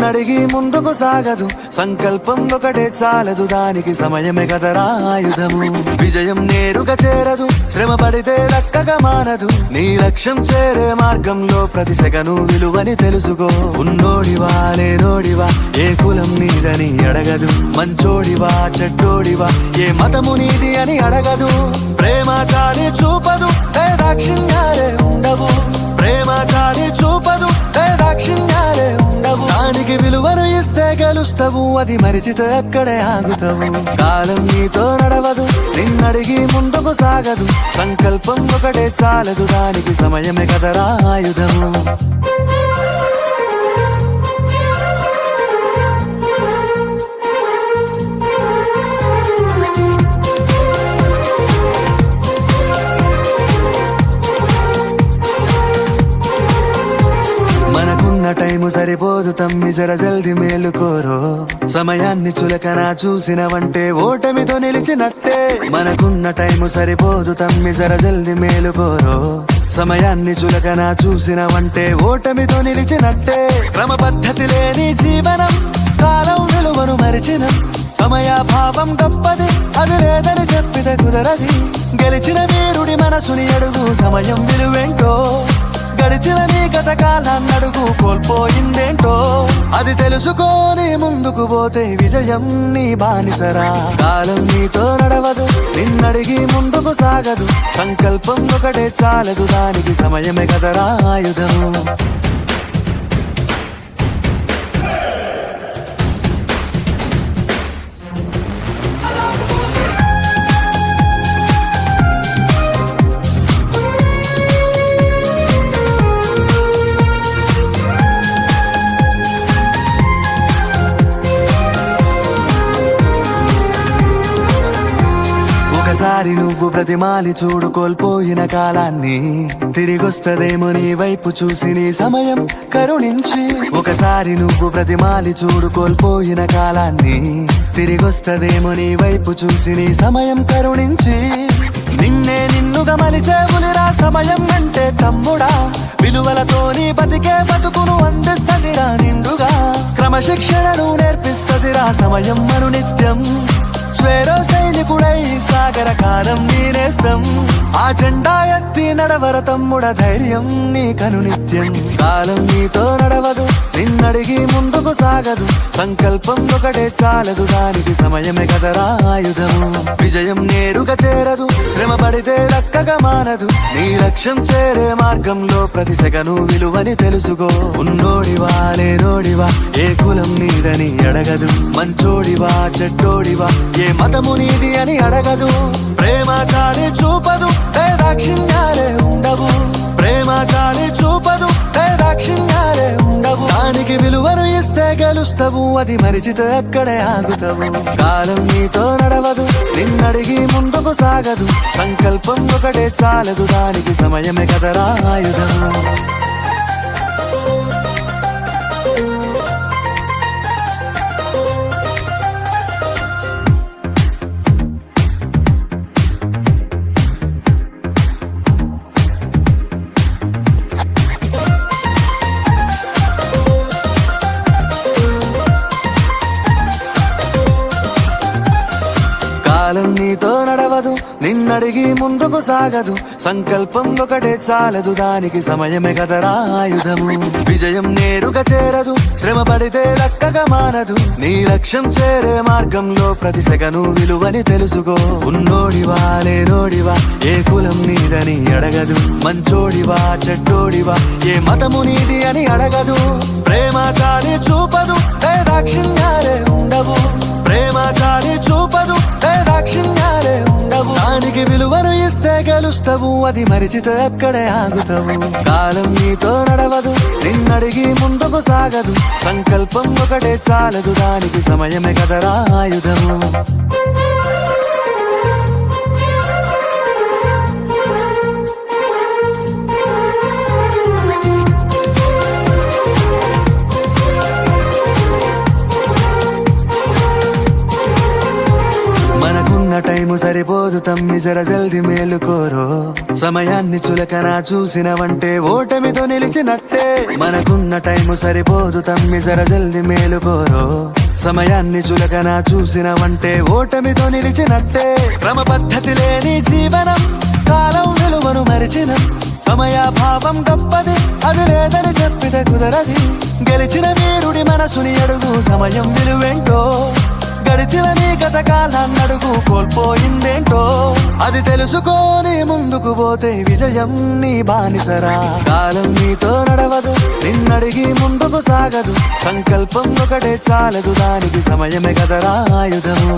నిన్నడిగి ముందుకు సాగదు, సంకల్పం ఒకటే చాలదు, దానికి సమయమే కదరా ఆయుధము. విజయం నేరుగా చేరదు, శ్రమ పడితే దక్కగా మానదు, నీ లక్ష్యం చేరే మార్గంలో ప్రతి సెకను విలువని తెలుసుకో. ఉన్నోడివా లేనోడివా, ఏ కులం నీదని అడగదు, మంచోడివా చెడ్డోడివా, ఏ మతము నీది అని అడగదు. ప్రేమ చాలి చూపదు, దాక్షిణ్యాలే ఉండవు, ప్రేమ చాలి చూపదు, దాక్షిణ్యాలే ఉండవు. దానికి విలువను ఇస్తే గెలుస్తావు, అది మరిచితే అక్కడే ఆగుతావు. కాలం నీతో నడవదు, నిన్నడిగి ముందుకు సాగదు, సంకల్పం ఒకటే చాలదు, దానికి సమయమే కదరా ఆయుధము. టైము సరిపోదు తమ్మి, జర జల్ది మేలుకోరో. సమయాన్ని చులకన చూసినవంటే ఓటమితో నిలిచినట్టే. మనకున్న టైము సరిపోదు తమ్మి, జర జల్ది మేలుకోరో. సమయాన్ని చులకన చూసినవంటే ఓటమితో నిలిచినట్టే. క్రమ పద్ధతి లేని జీవనం, కాలం విలువను మరిచినం. సమయాభావం గొప్పది, అది లేదని చెప్పితే కుదరది. గెలిచిన వీరుడి మనసుని అడుగు, సమయం విలువేంటో. గడిచిన నీ గత కాలాన్నడుగు, కోల్పోయిందేంటో. అది తెలుసుకొని ముందుకు పోతే విజయం నీ బానిసరా. కాలం నీతో నడవదు, నిన్నడిగి ముందుకు సాగదు, సంకల్పం ఒకటే చాలదు, దానికి సమయమే కదరా ఆయుధము. ఒకసారి నువ్వు ప్రతిమాలి చూడు, కోల్పోయిన కాలాన్ని తిరిగొస్తదేమో నీ వైపు చూసి నీ సమయం కరుణించి. ఒకసారి నువ్వు ప్రతిమాలి చూడు, కోల్పోయిన కాలాన్ని తిరిగొస్తదేమో నీ వైపు చూసి నీ సమయం కరుణించి. నిన్నే నిన్నుగా మలిచేవులిరా సమయం అంటే తమ్ముడా. విలువలతోని బతికే బతుకును అందిస్తదిరా నిండుగా. క్రమశిక్షణను నేర్పిస్తదిరా సమయం మరు నిత్యం. స్వేరో సైనికుడై సాగర కాలం నీనేస్తం. ఆ జెండా ఎత్తి నడవర తమ్ముడ, ధైర్యం నీ కను నిత్యం. కాలం నీతో నడవదు, నిన్నడిగి ముందుకు సాగదు, సంకల్పం ఒకటే చాలదు, దానికి సమయమే కదరా ఆయుధము. విజయం నేరుగా చేరదు, శ్రమ పడితే దక్కగా మానదు, నీ లక్ష్యం చేరే మార్గంలో ప్రతి సెకను విలువని తెలుసుకో. ఉన్నోడివా లేనోడివా, ఏ కులం నీదని అడగదు, మంచోడివా చెడ్డోడివా, ఏ మతము నీది అని అడగదు. ప్రేమ చాలి చూపదు, దాక్షిణ్యాలే ఉండవు, ప్రేమ చాలి చూపదు, దాక్షిణ్యాలే ఉండవు. దానికి విలువను ఇస్తే గెలుస్తావు, అది మరిచితే అక్కడే ఆగుతావు. కాలం నీతో నడవదు, నిన్నడిగి ముందుకు సాగదు, సంకల్పం ఒకటే చాలదు, దానికి సమయమే కదరా ఆయుధము. కాలం నీతో నడవదు, నిన్నడిగి ముందుకు సాగదు, సంకల్పం ఒకటే చాలదు, దానికి సమయమే కదరా ఆయుధము. విజయం నేరుగా చేరదు, శ్రమ పడితే దక్కగా మానదు, నీ లక్ష్యం చేరే మార్గంలో ప్రతి సెకను విలువని తెలుసుకో. ఉన్నోడివా లేనోడివా, ఏ కులం నీదని అడగదు, మంచోడివా చెడ్డోడివా, ఏ మతము నీది అని అడగదు. ప్రేమ చాలి చూపదు, దాక్షిణ్యాలే ఉండవు, ప్రేమ చాలి చూపదు, దాక్షిణ్యాలే ఉండవు. దానికి విలువను ఇస్తే గెలుస్తావు, అది మరిచితే అక్కడే ఆగుతావు. కాలం నీతో నడవదు, నిన్నడిగి ముందుకు సాగదు, సంకల్పం ఒకటే చాలదు, దానికి సమయమే కదరా ఆయుధము. టైము సరిపోదు తమ్మి జర జల్ది మేలుకోరో సమయాన్ని చులకన చూసినవంటే ఓటమితో నిలిచినట్టే మనకున్న టైము సరిపోదు తమ్మి జర జల్ది మేలుకోరో సమయాన్ని చులకన చూసినవంటే ఓటమితో నిలిచినట్టే క్రమ పద్ధతి లేని జీవనం కాలం విలువను మరిచిన సమయాభావం గొప్పది అది లేదని చెప్పితే కుదరది గెలిచిన వీరుడి మనసుని అడుగు సమయం విలువేంటో గడిచిన నీ గత కాలాన్నడుగు కోల్పోయిందేంటో అది తెలుసుకోని ముందుకు పోతే విజయం నీ బానిసరా కాలం నీతో నడవదు నిన్నడిగి ముందుకు సాగదు సంకల్పం ఒకటే చాలదు దానికి సమయమే కదరా ఆయుధము